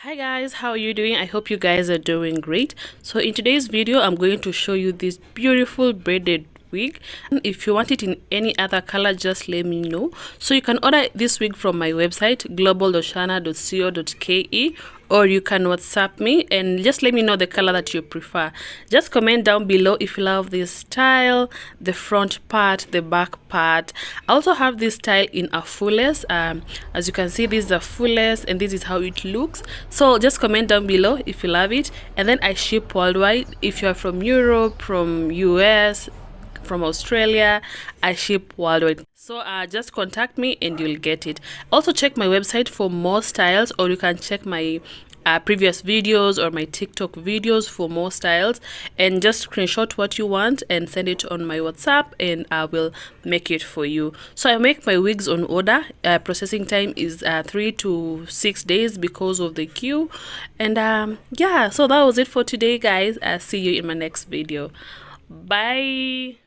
Hi guys, how are you doing? I hope you guys are doing great. So in today's video I'm going to show you this beautiful braided wig. If you want it in any other color, just let me know. So you can order this wig from my website global.shana.co.ke, or you can WhatsApp me and just let me know the color that you prefer. Just comment down below if you love this style, the front part, the back part. I also have this style in a fullest. As you can see, this is a fullest and this is how it looks. So just comment down below if you love it, and then I ship worldwide. If you are from Europe, from US, from Australia, I ship worldwide. So just contact me and you'll get it. Also check my website for more styles, or you can check my previous videos or my TikTok videos for more styles, and just screenshot what you want and send it on my WhatsApp and I will make it for you. So I make my wigs on order. Processing time is 3 to 6 days because of the queue. And yeah, so that was it for today guys. I'll see you in my next video. Bye.